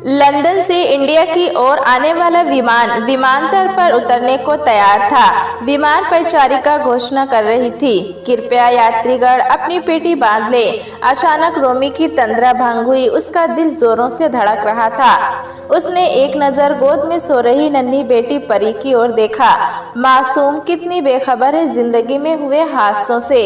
London से India की ओर आने वाला विमान विमानतल पर उतरने को तैयार था। विमान परिचारिका घोषणा कर रही थी, कृपया यात्रीगण अपनी पेटी बांध ले। अचानक रोमी की तंद्रा भंग हुई। उसका दिल जोरों से धड़क रहा था। उसने एक नजर गोद में सो रही नन्ही बेटी परी की ओर देखा। मासूम कितनी बेखबर है जिंदगी में हुए हादसों से।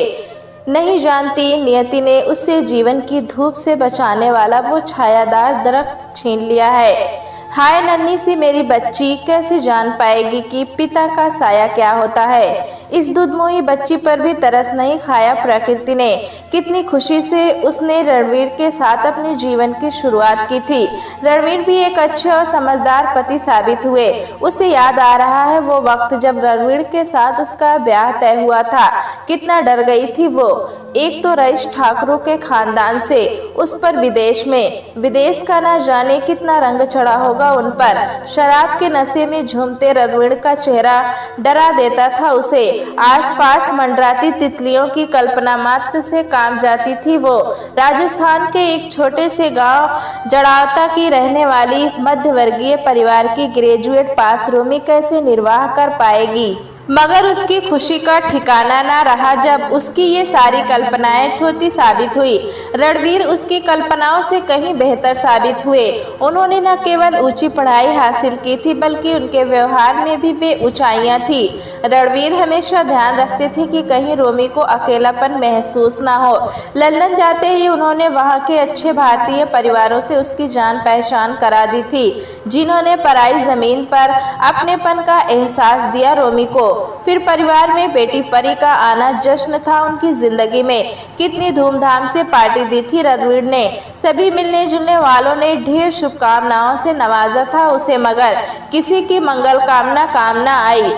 नहीं जानती नियति ने उससे जीवन की धूप से बचाने वाला वो छायादार दरख्त छीन लिया है। हाय नन्ही सी मेरी बच्ची, कैसे जान पाएगी कि पिता का साया क्या होता है। इस दुधमुही बच्ची पर भी तरस नहीं खाया प्रकृति ने। कितनी खुशी से उसने रणवीर के साथ अपने जीवन की शुरुआत की थी। रणवीर भी एक अच्छे और समझदार पति साबित हुए। उसे याद आ रहा है वो वक्त जब रणवीर के साथ उसका ब्याह तय हुआ था। कितना डर गई थी वो। एक तो रईस ठाकुरों के खानदान से, उस पर विदेश का ना जाने कितना रंग चढ़ा होगा उन पर। शराब के नशे में झूमते रणवीर का चेहरा डरा देता था उसे। आसपास मंडराती तितलियों की कल्पना मात्र से काम जाती थी वो। राजस्थान के एक छोटे से गांव जड़ावता की रहने वाली मध्यवर्गीय परिवार की ग्रेजुएट पास रोमी कैसे निर्वाह कर पाएगी। मगर उसकी खुशी का ठिकाना ना रहा जब उसकी ये सारी कल्पनाएं थोती साबित हुई। रणवीर उसकी कल्पनाओं से कहीं बेहतर साबित हुए। उन्होंने न केवल ऊंची पढ़ाई हासिल की थी बल्कि उनके व्यवहार में भी वे ऊंचाइयां थी। रणवीर हमेशा ध्यान रखते थे कि कहीं रोमी को अकेलापन महसूस ना हो। लंदन जाते ही उन्होंने वहां के अच्छे भारतीय परिवारों से उसकी जान पहचान करा दी थी, जिन्होंने पराई जमीन पर अपनेपन का एहसास दिया रोमी को। फिर परिवार में बेटी परी का आना जश्न था उनकी जिंदगी में। कितनी धूमधाम से पार्टी दी थी रणवीर ने। सभी मिलने जुलने वालों ने ढेर शुभकामनाओं से नवाजा था उसे, मगर किसी की मंगल कामना काम न आई।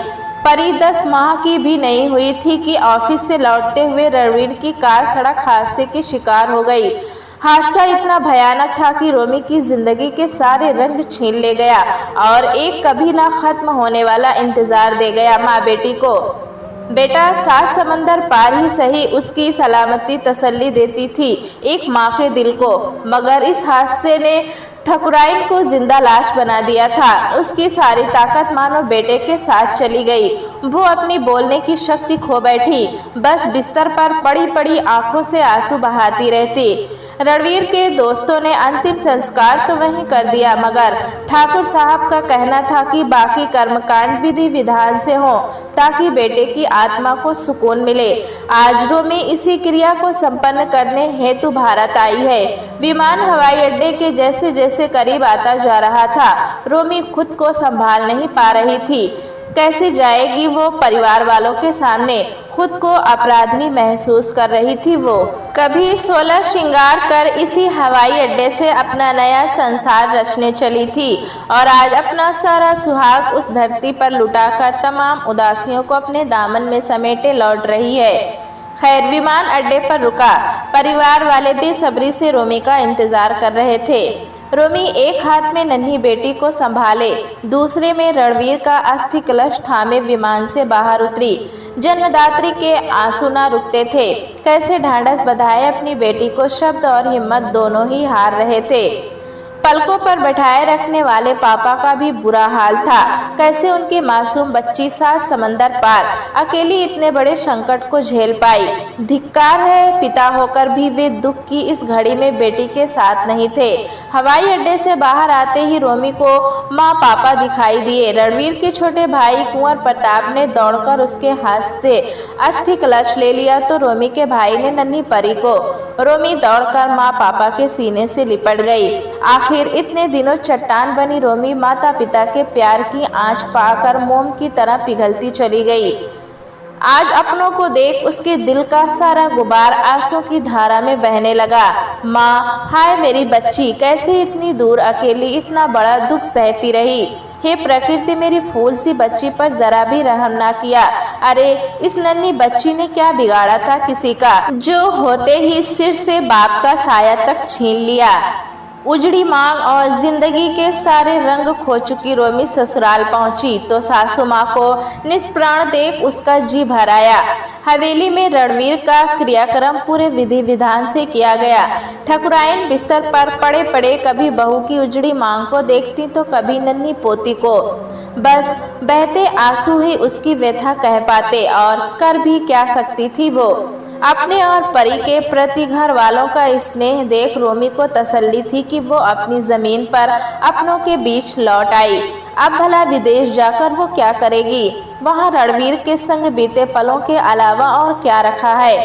परी 10 माह की भी नहीं हुई थी कि ऑफिस से लौटते हुए रणवीर की कार सड़क हादसे की शिकार हो गई। हादसा इतना भयानक था कि रोमी की जिंदगी के सारे रंग छीन ले गया और एक कभी ना खत्म होने वाला इंतजार दे गया माँ बेटी को। बेटा 7 समंदर पार ही सही उसकी सलामती तसल्ली देती थी एक माँ के दिल को, मगर इस हादसे ने ठकुराइन को जिंदा लाश बना दिया था। उसकी सारी ताकत मानो बेटे के साथ चली गई। वो अपनी बोलने की शक्ति खो बैठी, बस बिस्तर पर पड़ी पड़ी आंखों से आंसू बहाती रहती। रणवीर के दोस्तों ने अंतिम संस्कार तो वहीं कर दिया, मगर ठाकुर साहब का कहना था कि बाकी कर्मकांड विधि विधान से हो ताकि बेटे की आत्मा को सुकून मिले। आज रोमी इसी क्रिया को संपन्न करने हेतु भारत आई है। विमान हवाई अड्डे के जैसे जैसे करीब आता जा रहा था, रोमी खुद को संभाल नहीं पा रही थी। कैसे जाएगी वो परिवार वालों के सामने। खुद को अपराधी महसूस कर रही थी वो। कभी 16 श्रृंगार कर इसी हवाई अड्डे से अपना नया संसार रचने चली थी और आज अपना सारा सुहाग उस धरती पर लुटाकर तमाम उदासियों को अपने दामन में समेटे लौट रही है। खैर विमान अड्डे पर रुका। परिवार वाले बेसब्री से रोमी का इंतजार कर रहे थे। रोमी एक हाथ में नन्ही बेटी को संभाले, दूसरे में रणवीर का अस्थि कलश थामे विमान से बाहर उतरी। जन्मदात्री के आंसू न रुकते थे। कैसे ढांढस बंधाए अपनी बेटी को, शब्द और हिम्मत दोनों ही हार रहे थे। पलकों पर बैठाए रखने वाले पापा का भी बुरा हाल था। कैसे उनकी मासूम बच्ची 7 समंदर पार अकेली इतने बड़े संकट को झेल पाई। धिक्कार है, पिता होकर भी वे दुख की इस घड़ी में बेटी के साथ नहीं थे। हवाई अड्डे से बाहर आते ही रोमी को माँ पापा दिखाई दिए। रणवीर के छोटे भाई कुंवर प्रताप ने दौड़कर उसके हाथ से अस्थि कलश ले लिया तो रोमी के भाई ने नन्ही परी को। रोमी दौड़कर माँ पापा के सीने से लिपट गई। आखिर इतने दिनों चट्टान बनी रोमी माता पिता के प्यार की आंच पाकर मोम की तरह पिघलती चली गई। आज अपनों को देख उसके दिल का सारा गुबार आंसू की धारा में बहने लगा। माँ, हाय मेरी बच्ची, कैसे इतनी दूर अकेली इतना बड़ा दुख सहती रही। हे प्रकृति, मेरी फूल सी बच्ची पर जरा भी रहम ना किया। अरे इस नन्ही बच्ची ने क्या बिगाड़ा था किसी का, जो होते ही सिर से बाप का साया तक छीन लिया। उजड़ी मांग और जिंदगी के सारे रंग खो चुकी रोमी ससुराल पहुंची तो सासू माँ को निष्प्राण देख उसका जी भर आया। हवेली में रणवीर का क्रियाक्रम पूरे विधि विधान से किया गया। ठकुराइन बिस्तर पर पड़े पड़े कभी बहू की उजड़ी मांग को देखती तो कभी नन्ही पोती को। बस बहते आंसू ही उसकी व्यथा कह पाते और कर भी क्या सकती थी वो। अपने और परी के प्रति घर वालों का स्नेह देख रोमी को तसल्ली थी कि वो अपनी जमीन पर अपनों के बीच लौट आई। अब भला विदेश जाकर वो क्या करेगी? वहाँ रणवीर के संग बीते पलों के अलावा और क्या रखा है?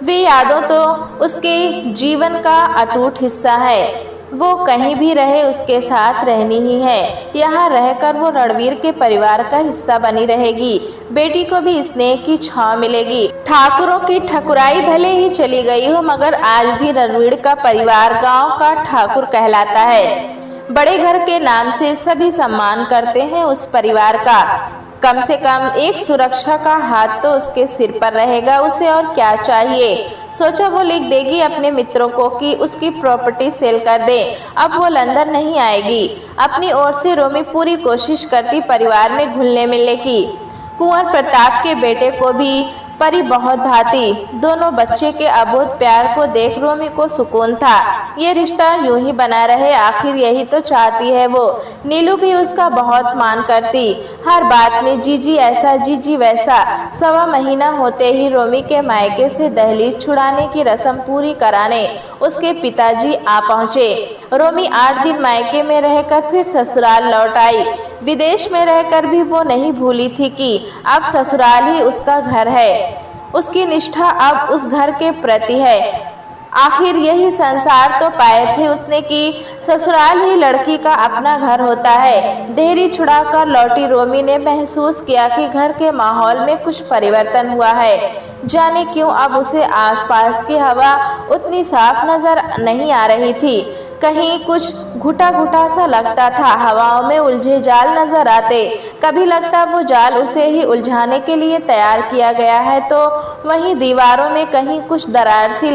वे यादों तो उसके जीवन का अटूट हिस्सा है। वो कहीं भी रहे उसके साथ रहनी ही है। यहाँ रहकर वो रणवीर के परिवार का हिस्सा बनी रहेगी। बेटी को भी स्नेह की छांव मिलेगी। ठाकुरों की ठकुराई भले ही चली गई हो मगर आज भी रणवीर का परिवार गांव का ठाकुर कहलाता है। बड़े घर के नाम से सभी सम्मान करते हैं उस परिवार का। कम से कम एक सुरक्षा का हाथ तो उसके सिर पर रहेगा। उसे और क्या चाहिए? सोचा वो लिख देगी अपने मित्रों को कि उसकी प्रॉपर्टी सेल कर दे। अब वो लंदन नहीं आएगी। अपनी ओर से रोमी पूरी कोशिश करती परिवार में घुलने मिलने की। कुंवर प्रताप के बेटे को भी परी बहुत भाती। दोनों बच्चे के अबोध प्यार को देख रोमी को सुकून था। ये रिश्ता यूं ही बना रहे, आखिर यही तो चाहती है वो। नीलू भी उसका बहुत मान करती। हर बात में जीजी ऐसा जीजी वैसा। 1.25 महीना होते ही रोमी के मायके से दहलीज छुड़ाने की रस्म पूरी कराने उसके पिताजी आ पहुँचे। रोमी 8 दिन मायके में रहकर फिर ससुराल लौट आई। विदेश में रहकर भी वो नहीं भूली थी कि अब ससुराल ही उसका घर है। उसकी निष्ठा अब उस घर के प्रति है। आखिर यही संसार तो पाए थे उसने कि ससुराल ही लड़की का अपना घर होता है। देहरी छुड़ाकर लौटी रोमी ने महसूस किया कि घर के माहौल में कुछ परिवर्तन हुआ है। जाने क्यों अब उसे आसपास की हवा उतनी साफ नजर नहीं आ रही थी। कहीं कुछ घुटा घुटा सा लगता था। हवाओं में उलझे जाल नजर आते। कभी लगता वो जाल उसे ही उलझाने के लिए तैयार किया गया है तो वहीं दीवारों में कहीं कुछ दरार सी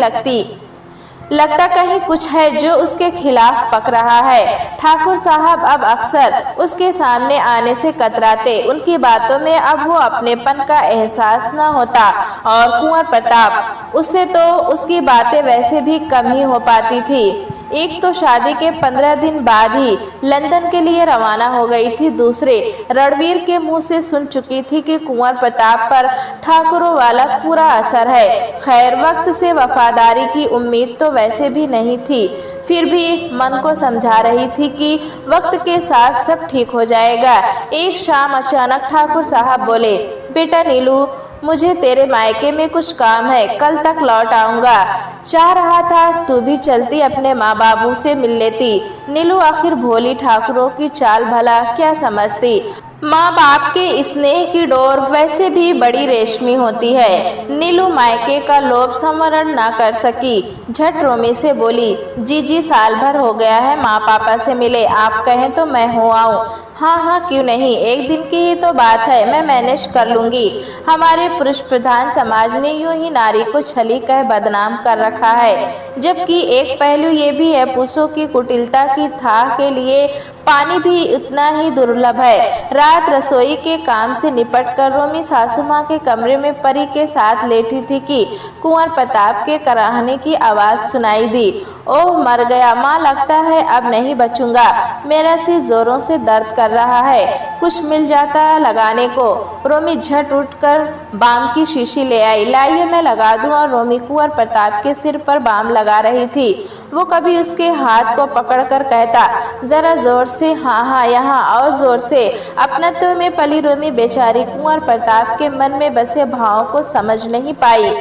लगता कहीं कुछ है जो उसके खिलाफ पक रहा है। ठाकुर साहब अब अक्सर उसके सामने आने से कतराते। उनकी बातों में अब वो अपनेपन का एहसास न होता और कुंवर प्रताप उससे तो उसकी बातें वैसे भी कम ही हो पाती थी। एक तो शादी के 15 दिन बाद ही लंदन के लिए रवाना हो गई थी। दूसरे रणवीर के मुंह से सुन चुकी थी कि कुंवर प्रताप पर ठाकुरों वाला पूरा असर है। खैर वक्त से वफादारी की उम्मीद तो वैसे भी नहीं थी। फिर भी मन को समझा रही थी कि वक्त के साथ सब ठीक हो जाएगा। एक शाम अचानक ठाकुर साहब बोले, बेटा नीलू, मुझे तेरे मायके में कुछ काम है, कल तक लौट आऊँगा। चाह रहा था तू भी चलती, अपने माँ बाबू से मिल लेती। नीलू आखिर भोली ठाकुरों की चाल भला क्या समझती। माँ बाप के स्नेह की डोर वैसे भी बड़ी रेशमी होती है। नीलू मायके का लोभ संवरण ना कर सकी। झट रोमी से बोली, जीजी साल भर हो गया है माँ पापा से मिले, आप कहें तो मैं हो आऊँ। हाँ हाँ क्यों नहीं, एक दिन की ही तो बात है, मैं मैनेज कर लूँगी। हमारे पुरुष प्रधान समाज ने यूं ही नारी को छली कह बदनाम कर रखा है। जबकि एक पहलू ये भी है, पुरुषों की कुटिलता की थाह के लिए पानी भी उतना ही दुर्लभ है। रात रसोई के काम से निपट कर रोमी सासू माँ के कमरे में परी के साथ लेटी थी कि कुंवर प्रताप के कराहने की आवाज़ सुनाई दी। ओह मर गया माँ, लगता है अब नहीं बचूंगा, मेरा सिर जोरों से दर्द कर रहा है, कुछ मिल जाता लगाने को। रोमी झट उठकर बाम की शीशी ले आई। लाइए मैं लगा दूं। और रोमी कुंवर प्रताप के सिर पर बाम लगा रही थी। वो कभी उसके हाथ को पकड़कर कहता, जरा जोर से, हाँ हाँ यहाँ और जोर से। अपनत्व में पली रोमी बेचारी कुंवर प्रताप के मन में बसे भावों को समझ नहीं पाई।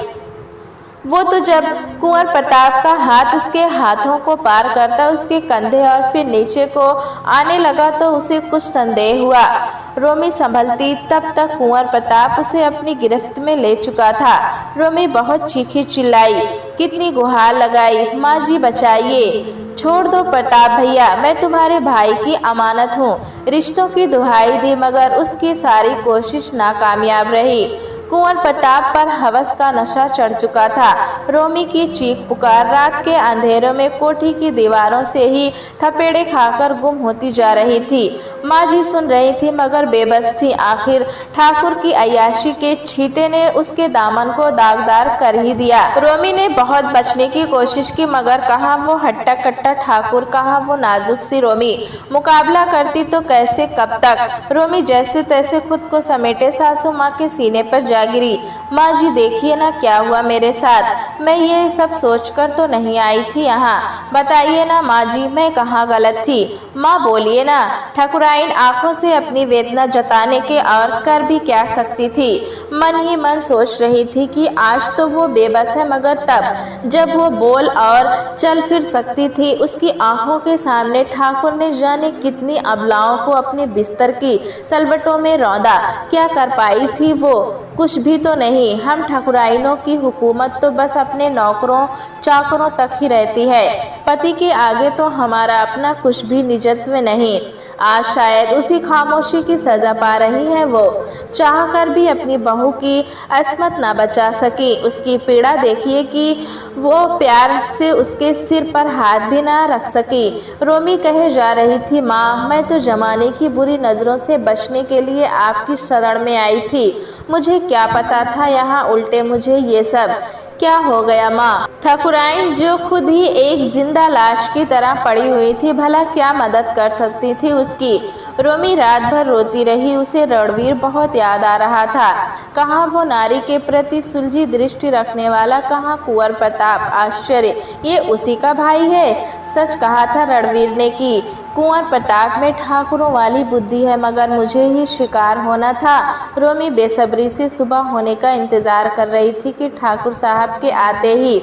वो तो जब कुंवर प्रताप का हाथ उसके हाथों को पार करता, उसके कंधे और फिर नीचे को आने लगा तो उसे कुछ संदेह हुआ। रोमी संभलती तब तक कुंवर प्रताप उसे अपनी गिरफ्त में ले चुका था। रोमी बहुत चीखी चिल्लाई, कितनी गुहार लगाई, माँ जी बचाइए, छोड़ दो प्रताप भैया, मैं तुम्हारे भाई की अमानत हूँ। रिश्तों की दुहाई दी मगर उसकी सारी कोशिश नाकामयाब रही। कुंवर प्रताप पर हवस का नशा चढ़ चुका था। रोमी की चीख पुकार रात के अंधेरों में कोठी की दीवारों से ही थपेड़े खाकर गुम होती जा रही थी। माँ जी सुन रही थी मगर बेबस थी। आखिर ठाकुर की अय्याशी के छींटे ने उसके दामन को दागदार कर ही दिया। रोमी ने बहुत बचने की कोशिश की मगर कहाँ वो हट्टा कट्टा ठाकुर, कहाँ वो नाजुक सी रोमी। मुकाबला करती तो कैसे, कब तक। रोमी जैसे तैसे खुद को समेटे सासू माँ के सीने पर जा गिरी। माँ जी देखिए ना क्या हुआ मेरे साथ। मैं ये सब सोचकर तो नहीं आई थी यहाँ। बताइए ना माँ जी, मैं कहाँ गलत थी। माँ बोलिए ना। ठाकुराइन आंखों से अपनी वेदना जताने के और कर भी क्या सकती थी। मन ही मन सोच रही थी कि आज तो वो बेबस है मगर तब जब वो बोल और चल फिर सकती थी उसकी आंखों के सामने ठाकुर ने जाने कितनी अबलाओं को अपने बिस्तर की सलवटों में रौंदा। क्या कर पाई थी वो? कुछ भी तो नहीं। हम ठाकुराइनों की हुकूमत तो बस अपने नौकरों चाकरों तक ही रहती है। पति के आगे तो हमारा अपना कुछ भी निजत्व नहीं। आज शायद उसी खामोशी की सजा पा रही है वो। चाहकर भी अपनी बहू की अस्मत ना बचा सकी। उसकी पीड़ा देखिए कि वो प्यार से उसके सिर पर हाथ भी ना रख सकी। रोमी कहे जा रही थी, माँ मैं तो जमाने की बुरी नज़रों से बचने के लिए आपकी शरण में आई थी। मुझे क्या पता था यहाँ उल्टे मुझे ये सब। क्या हो गया माँ? ठाकुराइन जो खुद ही एक जिंदा लाश की तरह पड़ी हुई थी, भला क्या मदद कर सकती थी उसकी। रोमी रात भर रोती रही। उसे रणवीर बहुत याद आ रहा था। कहाँ वो नारी के प्रति सुलझी दृष्टि रखने वाला, कहाँ कुंवर प्रताप। आश्चर्य, ये उसी का भाई है। सच कहा था रणवीर ने कि कुंवर प्रताप में ठाकुरों वाली बुद्धि है मगर मुझे ही शिकार होना था। रोमी बेसब्री से सुबह होने का इंतजार कर रही थी कि ठाकुर साहब के आते ही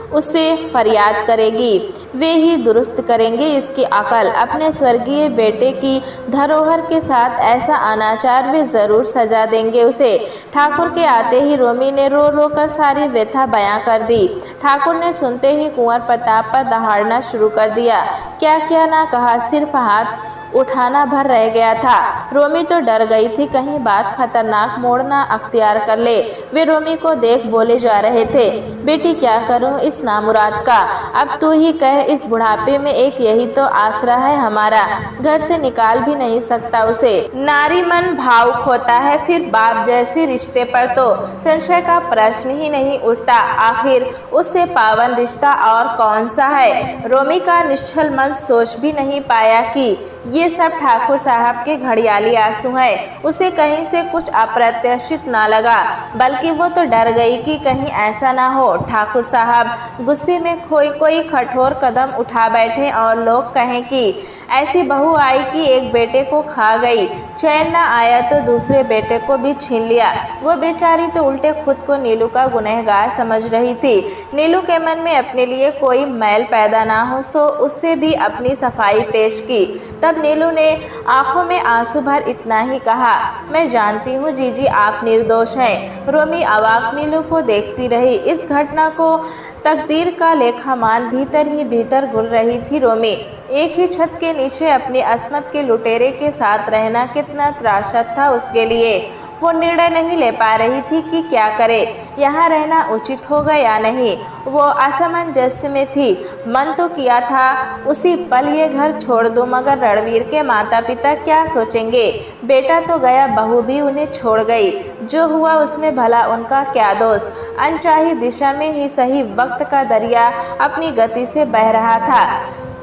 उससे फरियाद करेगी। वे ही दुरुस्त करेंगे इसकी अकल। अपने स्वर्गीय बेटे की धरोहर के साथ ऐसा अनाचार वे जरूर सजा देंगे उसे। ठाकुर के आते ही रोमी ने रो रो कर सारी व्यथा बयां कर दी। ठाकुर ने सुनते ही कुंवर प्रताप पर दहाड़ना शुरू कर दिया। क्या क्या ना कहा, सिर्फ हाथ उठाना भर रह गया था। रोमी तो डर गई थी कहीं बात खतरनाक मोड़ ना अख्तियार कर ले। वे रोमी को देख बोले जा रहे थे, बेटी क्या करूं इस नामुराद का। अब तू ही कह, इस बुढ़ापे में एक यही तो आसरा है हमारा। घर से निकाल भी नहीं सकता उसे। नारी मन भावुक होता है, फिर बाप जैसे रिश्ते पर तो संशय का प्रश्न ही नहीं उठता। आखिर उससे पावन रिश्ता और कौन सा है। रोमी का निश्चल मन सोच भी नहीं पाया कि ये सब ठाकुर साहब के घड़ियाली आंसू हैं। उसे कहीं से कुछ अप्रत्याशित ना लगा, बल्कि वो तो डर गई कि कहीं ऐसा ना हो ठाकुर साहब गुस्से में कोई कठोर कदम उठा बैठे और लोग कहें कि ऐसी बहू आई कि एक बेटे को खा गई, चैन ना आया तो दूसरे बेटे को भी छीन लिया। वो बेचारी तो उल्टे खुद को नीलू का गुनहगार समझ रही थी। नीलू के मन में अपने लिए कोई मैल पैदा ना हो, सो उससे भी अपनी सफाई पेश की। तब नीलू ने आंखों में आंसू भर इतना ही कहा, मैं जानती हूँ जीजी आप निर्दोष हैं। रोमी अवाक नीलू को देखती रही। इस घटना को तकदीर का लेखामान भीतर ही भीतर घुल रही थी रोमी। एक ही छत के नीचे अपनी अस्मत के लुटेरे के साथ रहना कितना त्रासद था उसके लिए। वो निर्णय नहीं ले पा रही थी कि क्या करे, यहाँ रहना उचित होगा या नहीं। वो असमंजस्य में थी। मन तो किया था उसी पल ये घर छोड़ दूं, मगर रणवीर के माता पिता क्या सोचेंगे। बेटा तो गया, बहू भी उन्हें छोड़ गई। जो हुआ उसमें भला उनका क्या दोष। अनचाही दिशा में ही सही वक्त का दरिया अपनी गति से बह रहा था।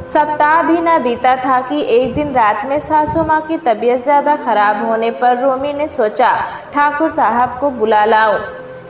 सप्ताह भी न बीता था कि एक दिन रात में सासू माँ की तबीयत ज़्यादा खराब होने पर रोमी ने सोचा ठाकुर साहब को बुला लाऊं।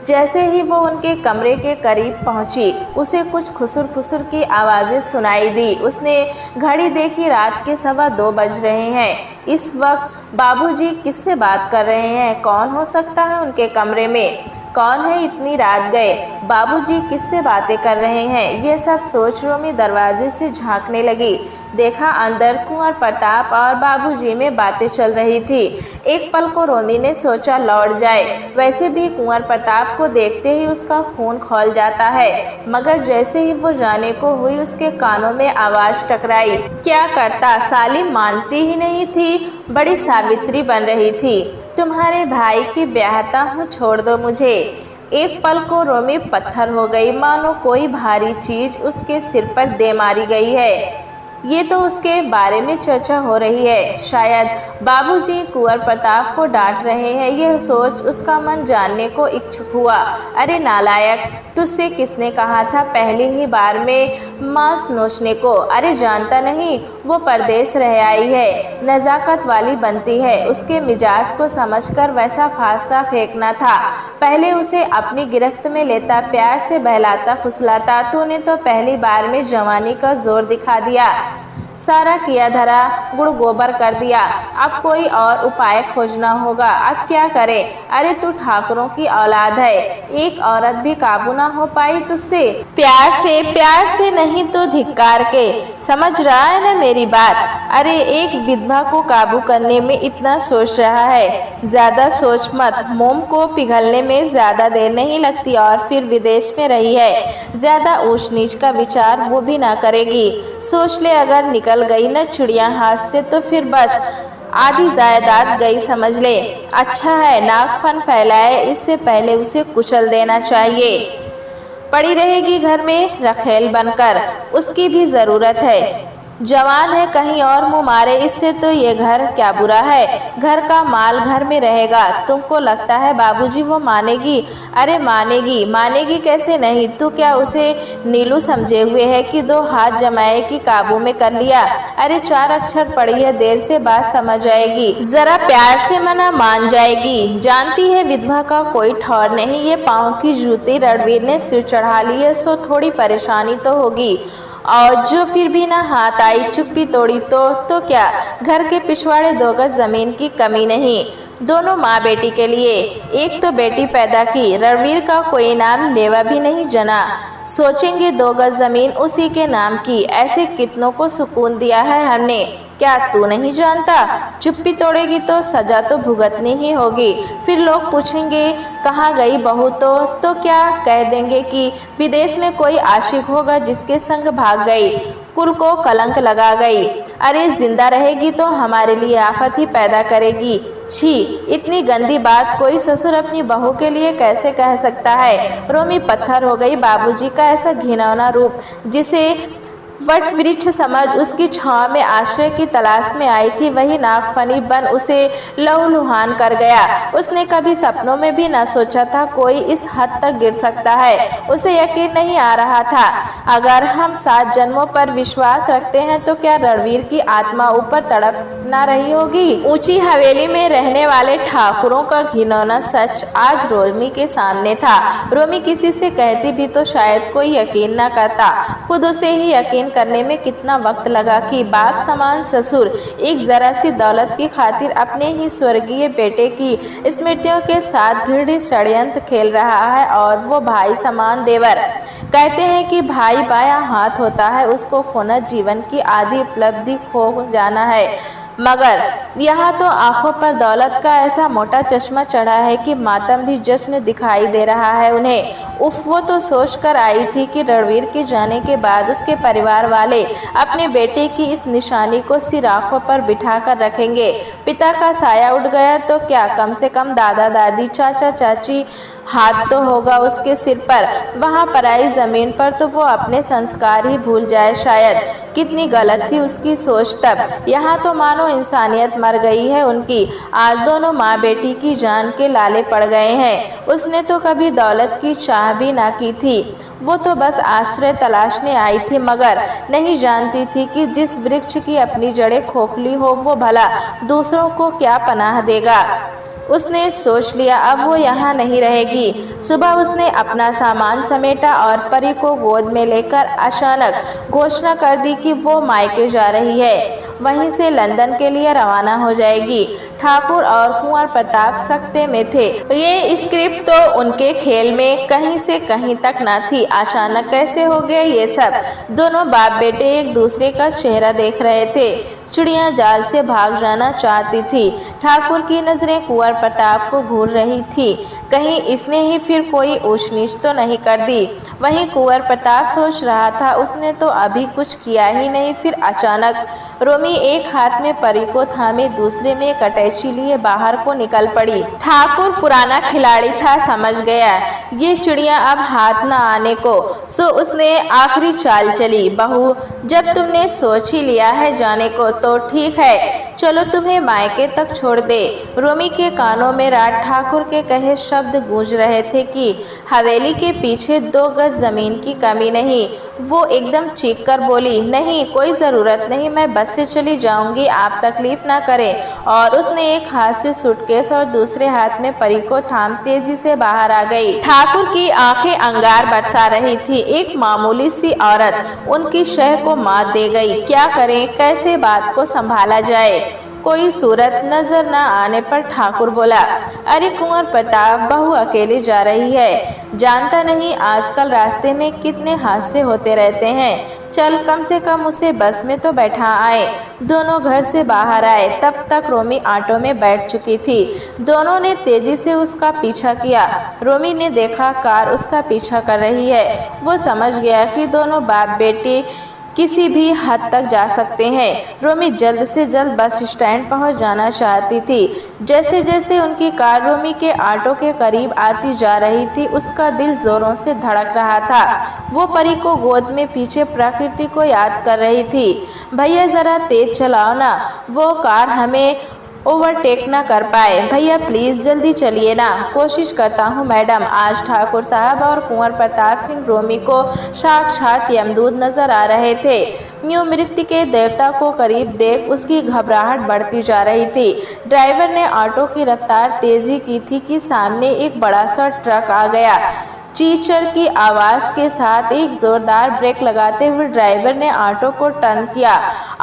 जैसे ही वो उनके कमरे के करीब पहुंची, उसे कुछ खुसुर फुसुर की आवाज़ें सुनाई दी। उसने घड़ी देखी, रात के 2:15 बज रहे हैं। इस वक्त बाबूजी किससे बात कर रहे हैं? कौन हो सकता है उनके कमरे में? कौन है इतनी रात गए? बाबूजी किससे बातें कर रहे हैं? ये सब सोच रोमी दरवाजे से झांकने लगी। देखा अंदर कुंवर प्रताप और बाबूजी में बातें चल रही थी। एक पल को रोमी ने सोचा लौट जाए। वैसे भी कुंवर प्रताप को देखते ही उसका खून खौल जाता है, मगर जैसे ही वो जाने को हुई उसके कानों में आवाज़ टकराई। क्या करता, साली मानती ही नहीं थी, बड़ी सावित्री बन रही थी। तुम्हारे भाई की ब्याहता हूँ, छोड़ दो मुझे। एक पल को रोमी पत्थर हो गई, मानो कोई भारी चीज उसके सिर पर दे मारी गई है। ये तो उसके बारे में चर्चा हो रही है। शायद बाबूजी कुंवर प्रताप को डांट रहे हैं। यह सोच उसका मन जानने को इच्छुक हुआ। अरे नालायक, तुझसे किसने कहा था पहली ही बार में मांस नोचने को? अरे जानता नहीं, वो परदेश रह आई है, नजाकत वाली बनती है। उसके मिजाज को समझकर वैसा फासला फेंकना था। पहले उसे अपनी गिरफ्त में लेता, प्यार से बहलाता फुसलाता। तूने तो पहली बार में जवानी का जोर दिखा दिया, सारा किया धरा गुड़ गोबर कर दिया। अब कोई और उपाय खोजना होगा। अब क्या करे? अरे तू ठाकुरों की औलाद है, एक औरत भी काबू ना हो पाई तुझसे? प्यार से नहीं तो धिक्कार के। समझ रहा है ना मेरी बात? अरे एक विधवा को काबू करने में इतना सोच रहा है, ज्यादा सोच मत। मोम को पिघलने में ज्यादा देर नहीं लगती। और फिर विदेश में रही है, ज्यादा ऊंच नीच का विचार वो भी ना करेगी। सोच ले, अगर निकल गई न चिड़िया हाथ से तो फिर बस आधी जायदाद गई समझ ले। अच्छा है नाक फन फैलाए, इससे पहले उसे कुचल देना चाहिए। पड़ी रहेगी घर में रखेल बनकर, उसकी भी जरूरत है। जवान है, कहीं और मुँह मारे, इससे तो ये घर क्या बुरा है। घर का माल घर में रहेगा। तुमको लगता है बाबूजी वो मानेगी? अरे मानेगी कैसे नहीं। तू क्या उसे नीलू समझे हुए है कि दो हाथ जमाए कि काबू में कर लिया? अरे 4 अक्षर पढ़ी है, देर से बात समझ आएगी। जरा प्यार से मना मान जाएगी। जानती है विधवा का कोई ठौर नहीं। ये पाँव की जूती रणवीर ने सिर चढ़ा ली है, सो थोड़ी परेशानी तो होगी। और जो फिर भी ना हाथ आई, चुप्पी तोड़ी तो क्या? घर के पिछवाड़े 2 गज जमीन की कमी नहीं, दोनों माँ बेटी के लिए। एक तो बेटी पैदा की, रणवीर का कोई नाम लेवा भी नहीं जना। सोचेंगे 2 गज जमीन उसी के नाम की। ऐसे कितनों को सुकून दिया है हमने, क्या तू नहीं जानता? चुप्पी तोड़ेगी तो सजा तो भुगतनी ही होगी। फिर लोग पूछेंगे कहाँ गई बहू? तो क्या कह देंगे कि विदेश में कोई आशिक होगा जिसके संग भाग गई, कुल को कलंक लगा गई। अरे जिंदा रहेगी तो हमारे लिए आफत ही पैदा करेगी। छी, इतनी गंदी बात कोई ससुर अपनी बहू के लिए कैसे कह सकता है? रोमी पत्थर हो गई। बाबूजी का ऐसा घिनौना रूप, जिसे वट वृक्ष समझ उसकी छांव में आश्रय की तलाश में आई थी, वही नागफनी बन उसे लहूलुहान कर गया। उसने कभी सपनों में भी न सोचा था कोई इस हद तक गिर सकता है। उसे यकीन नहीं आ रहा था। अगर हम 7 जन्मों पर विश्वास रखते हैं तो क्या रणवीर की आत्मा ऊपर तड़प ना रही होगी? ऊंची हवेली में रहने वाले ठाकुरों का घिनौना सच आज रोमी के सामने था। रोमी किसी से कहती भी तो शायद कोई यकीन न करता। खुद उसे ही यकीन करने में कितना वक्त लगा कि बाप समान ससुर एक जरा सी दौलत की खातिर अपने ही स्वर्गीय बेटे की स्मृतियों के साथ भीड़ षड्यंत्र खेल रहा है। और वो भाई समान देवर। कहते हैं कि भाई बायां हाथ होता है, उसको खोना जीवन की आधी उपलब्धि खो जाना है। मगर यहाँ तो आंखों पर दौलत का ऐसा मोटा चश्मा चढ़ा है कि मातम भी जश्न दिखाई दे रहा है उन्हें। उफ, वो तो सोच कर आई थी कि रणवीर के जाने के बाद उसके परिवार वाले अपने बेटे की इस निशानी को सिर आंखों पर बिठा कर रखेंगे। पिता का साया उठ गया तो क्या, कम से कम दादा दादी चाचा चाची हाथ तो होगा उसके सिर पर। वहाँ पराई जमीन पर तो वो अपने संस्कार ही भूल जाए शायद। कितनी गलत थी उसकी सोच तब। यहाँ तो मानो इंसानियत मर गई है उनकी। आज दोनों माँ बेटी की जान के लाले पड़ गए हैं। उसने तो कभी दौलत की चाह भी ना की थी। वो तो बस आश्रय तलाशने आई थी, मगर नहीं जानती थी कि जिस वृक्ष की अपनी जड़ें खोखली हो वो भला दूसरों को क्या पनाह देगा। उसने सोच लिया अब वो यहाँ नहीं रहेगी। सुबह उसने अपना सामान समेटा और परी को गोद में लेकर अचानक घोषणा कर दी कि वो मायके जा रही है। वहीं से लंदन के लिए रवाना हो जाएगी। ठाकुर और कुंवर प्रताप सकते में थे। ये स्क्रिप्ट तो उनके खेल में कहीं से कहीं तक ना थी। अचानक कैसे हो गया ये सब? दोनों बाप बेटे एक दूसरे का चेहरा देख रहे थे। चिड़िया जाल से भाग जाना चाहती थी। ठाकुर की नजरें कुंवर प्रताप को घूर रही थी, कहीं इसने ही फिर कोई ऊंच नीच तो नहीं कर दी। वहीं कुंवर प्रताप सोच रहा था उसने तो अभी कुछ किया ही नहीं। फिर अचानक रोमी एक हाथ में परी को थामे दूसरे में कटैची लिए बाहर को निकल पड़ी। ठाकुर पुराना खिलाड़ी था, समझ गया ये चिड़िया अब हाथ न आने को, सो उसने आखिरी चाल चली। बहू, जब तुमने सोच ही लिया है जाने को तो ठीक है, चलो तुम्हें मायके तक छोड़ दे। रोमी के कानों में राज ठाकुर के कहे शब्द गूंज रहे थे कि हवेली के पीछे 2 गज जमीन की कमी नहीं। वो एकदम चीख कर बोली, नहीं, कोई ज़रूरत नहीं, मैं बस से चली जाऊंगी, आप तकलीफ ना करें। और उसने एक हाथ से सूटकेस और दूसरे हाथ में परी को थाम तेजी से बाहर आ गई। ठाकुर की आंखें अंगार बरसा रही थी। एक मामूली सी औरत उनकी शह को मात दे गई। क्या करें, कैसे बात को संभाला जाए? कोई सूरत नजर न आने पर ठाकुर बोला, अरे कुंवर प्रताप, बहू अकेली जा रही है, जानता नहीं आजकल रास्ते में कितने हादसे होते रहते हैं। चल, कम से कम उसे बस में तो बैठा आए। दोनों घर से बाहर आए, तब तक रोमी ऑटो में बैठ चुकी थी। दोनों ने तेजी से उसका पीछा किया। रोमी ने देखा कार उसका पीछा कर रही है। वो समझ गया कि दोनों बाप बेटी किसी भी हद तक जा सकते हैं। रोमी जल्द से जल्द बस स्टैंड पहुंच जाना चाहती थी। जैसे जैसे उनकी कार रोमी के ऑटो के करीब आती जा रही थी, उसका दिल जोरों से धड़क रहा था। वो परी को गोद में पीछे प्रकृति को याद कर रही थी। भैया जरा तेज चलाओ ना, वो कार हमें ओवरटेक ना कर पाए। भैया प्लीज़ जल्दी चलिए ना। कोशिश करता हूँ मैडम। आज ठाकुर साहब और कुंवर प्रताप सिंह रोमी को साक्षात यमदूत नजर आ रहे थे। यूं मृत्यु के देवता को करीब देख उसकी घबराहट बढ़ती जा रही थी। ड्राइवर ने ऑटो की रफ्तार तेजी की थी कि सामने एक बड़ा सा ट्रक आ गया। चीचर की आवाज़ के साथ एक जोरदार ब्रेक लगाते हुए ड्राइवर ने ऑटो को टर्न किया।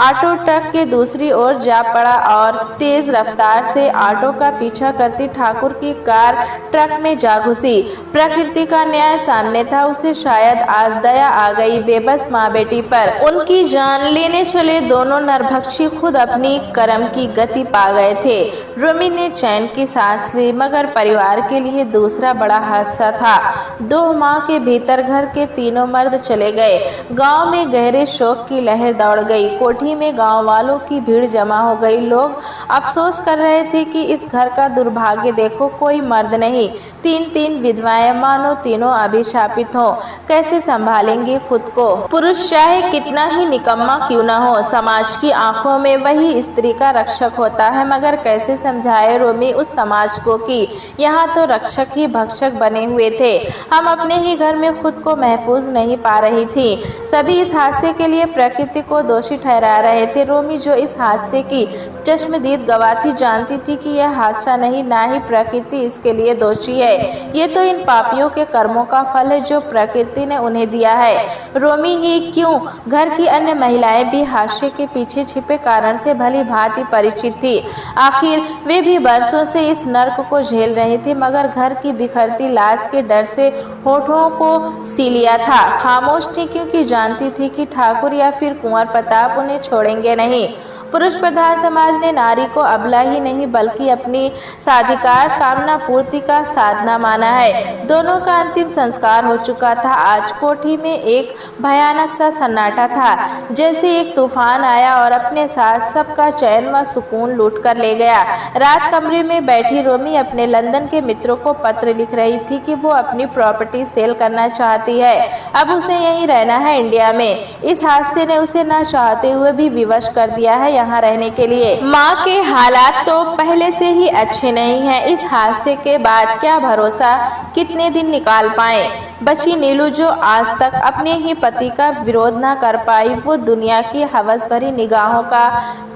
ऑटो ट्रक के दूसरी ओर जा पड़ा और तेज रफ्तार से ऑटो का पीछा करती ठाकुर की कार ट्रक में जा घुसी। प्रकृति का न्याय सामने था। उसे शायद आज दया आ गई बेबस माँ बेटी पर। उनकी जान लेने चले दोनों नरभक्षी खुद अपनी कर्म की गति पा गए थे। रोमी ने चैन की सांस ली, मगर परिवार के लिए दूसरा बड़ा हादसा था। 2 माह के भीतर घर के तीनों मर्द चले गए। गांव में गहरे शोक की लहर दौड़ गई। कोठी में गांव वालों की भीड़ जमा हो गई। लोग अफसोस कर रहे थे कि इस घर का दुर्भाग्य देखो, कोई मर्द नहीं, 3 विधवाएं, मानो तीनों अभिशापित हों। कैसे संभालेंगे खुद को? पुरुष चाहे कितना ही निकम्मा क्यों न हो, समाज की आंखों में वही स्त्री का रक्षक होता है। मगर कैसे समझाए रोमी उस समाज को कि यहाँ तो रक्षक ही भक्षक बने हुए थे। हम अपने ही घर में खुद को महफूज नहीं पा रही थी। सभी इस हादसे के लिए प्रकृति को दोषी ठहरा रहे थे। रोमी जो इस हादसे की चश्मदीद गवाह थी, जानती थी कि यह हादसा नहीं, ना ही प्रकृति इसके लिए दोषी है। ये तो इन पापियों के कर्मों का फल है जो प्रकृति ने उन्हें दिया है। रोमी ही क्यों, घर की अन्य महिलाएं भी हादसे के पीछे छिपे कारण से भली भांति परिचित थी। आखिर वे भी बरसों से इस नर्क को झेल रही थी, मगर घर की बिखरती लाश के डर से होठों को सी लिया था। खामोश थी क्योंकि जानती थी कि ठाकुर या फिर कुंवर प्रताप उन्हें छोड़ेंगे नहीं। पुरुष प्रधान समाज ने नारी को अबला ही नहीं बल्कि अपनी साधिकार कामना पूर्ति का साधना माना है। दोनों का अंतिम संस्कार हो चुका था। आज कोठी में एक भयानक सा सन्नाटा था, जैसे एक तूफान आया और अपने साथ सबका चैन व सुकून लूट कर ले गया। रात कमरे में बैठी रोमी अपने लंदन के मित्रों को पत्र लिख रही थी कि वो अपनी प्रॉपर्टी सेल करना चाहती है। अब उसे यहीं रहना है इंडिया में। इस हादसे ने उसे न चाहते हुए भी विवश कर दिया है यहाँ रहने के लिए। माँ के हालात तो पहले से ही अच्छे नहीं हैं। इस हादसे के बाद क्या भरोसा कितने दिन निकाल पाए। बची नीलू जो आज तक अपने ही पति का विरोध न कर पाई, वो दुनिया की हवस भरी निगाहों का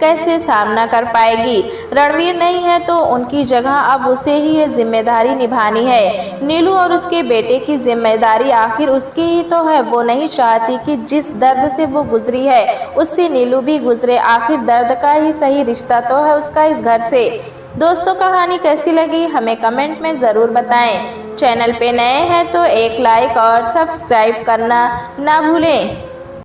कैसे सामना कर पाएगी। रणवीर नहीं है तो उनकी जगह अब उसे ही ये जिम्मेदारी निभानी है। नीलू और उसके बेटे की जिम्मेदारी आखिर उसकी ही तो है। वो नहीं चाहती कि जिस दर्द से वो गुजरी है उससे नीलू भी गुजरे। आखिर दर्द का ही सही रिश्ता तो है उसका इस घर से। दोस्तों, कहानी कैसी लगी हमें कमेंट में ज़रूर बताएं। चैनल पे नए हैं तो एक लाइक और सब्सक्राइब करना ना भूलें।